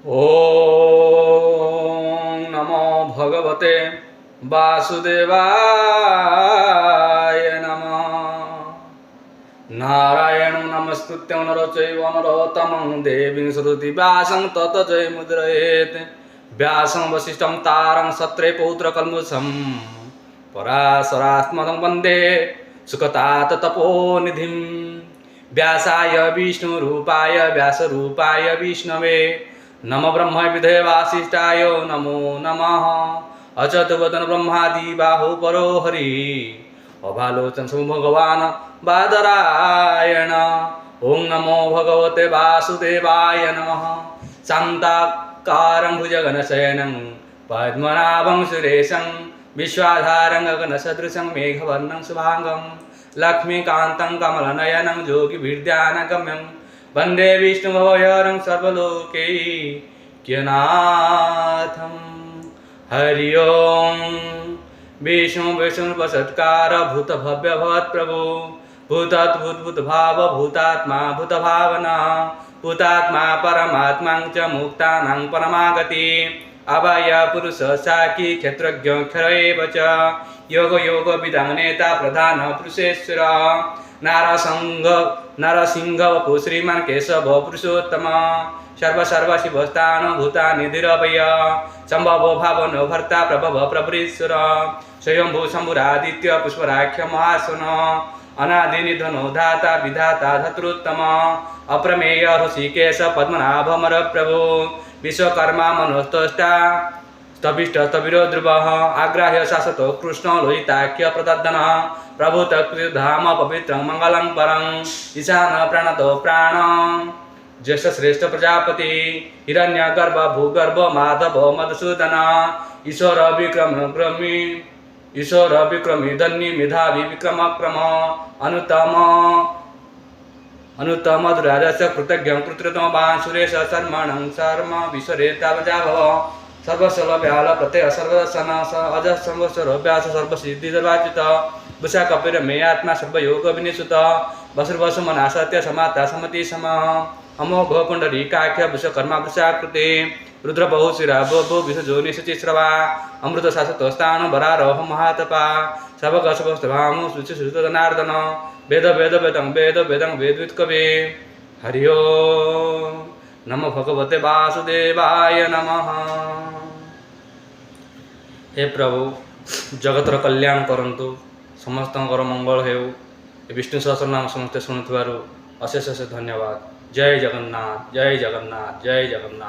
ओम नमो भगवते वासुदेवाय नमः। नारायण नमस्तुत्यं नरं चैव नरोत्तमं देवीं सरस्वतीं व्यासं ततो जयमुदीरयेत्। व्यासं वसिष्ठं तारं सत्रे पौत्रकल्मषं पराशरात्मनं वन्दे सुखतात तपोनिधिं। व्यासाय विष्णुरूपाय व्यासरूपाय विष्णवे नमो ब्रह्म विधे वासिष्ठाय नमो नमः। अचतुर्वदन ब्रह्मादि बाहु परो हरि अभालोचन सो भगवान बादरायण। ओं नमो भगवते वासुदेवाय नमः। शान्ताकारं भुजगनशयनं पद्मनाभं सुरेशं विश्वाधारं गगनसदृशं मेघवर्णं शुभांगं लक्ष्मीकान्तं कमलनयनं योगिभिर्ध्यानगम्यं वन्दे विष्णुभवहरं सर्वलोकैक्यनाथं। हरि ओं। विष्णुवसत्कार भूत भव्य भवत् प्रभु भूतद्भुत भाव भूतात्मा भूत भावना भूतात्मा परमात्मा च मुक्तानां परमागति अभय पुरुष साकी क्षेत्रज्ञ क्षर एव च योग योग विदां नेता प्रधान पुरुषेश्वर नारसिंह वपु श्रीमान केशव पुरुषोत्तम सर्व शिवस्थान भूतानि निधिरवय संभव भावन भर्ता प्रभव प्रभुरीश्वर स्वयंभू शंभुरादित्य पुष्पराख्य महासन अनादि निधनो धाता विधाता धतृत्तम अप्रमेय ऋषिकेश पद्मनाभमर प्रभु विश्वकर्मा मनोस्तष्टा स्तभिष्ट स्तभिरो ध्रुवः आग्राह्य शाश्वत कृष्ण लोहिताख्य प्रदर्दन प्रभु तत्धाम पवित्र मंगलं परं ईशान प्राणतो प्राण ज्येष्ठ श्रेष्ठ प्रजापति हिरण्यगर्भ भूगर्भ माधव मधुसूदन ईश्वर विक्रमी धन्य मेधावी विक्रम अनुत्तम दुराजस्य कृतज्ञ कृततमवान् सुरेश शर्मणं शर्म विश्वरेता प्रजाभव सर्वस्वव्याल प्रत्यय सर्वदर्शन अज सर्वस्वर व्यास सर्वसिद्धि सर्वाच्युत बुषा कपिर मे आत्मा सर्वयोग विनिसुत वसुर्वसुमना सत्य समाता समति सम अमोघ पुंडरीकाख्य विश्वकर्मा वृषाकृते रुद्र बहुशिरा भो विश्वजोनि शुचिश्रवा अमृत शाश्वत स्थान बरारोह महातपा सबकशभामु शुचिश्रुत जनार्दन वेद वेदं वेदविद कवे। हरि ओम नमो भगवते वासुदेवाय नमः। हे प्रभु जगतर कल्याण करंतु समस्तंकर मंगल हेउ। विष्णु सहस्रनाम समस्ते शुणुथिबारु अशेष अशेष धन्यवाद। जय जगन्नाथ जय जगन्नाथ जय जगन्नाथ।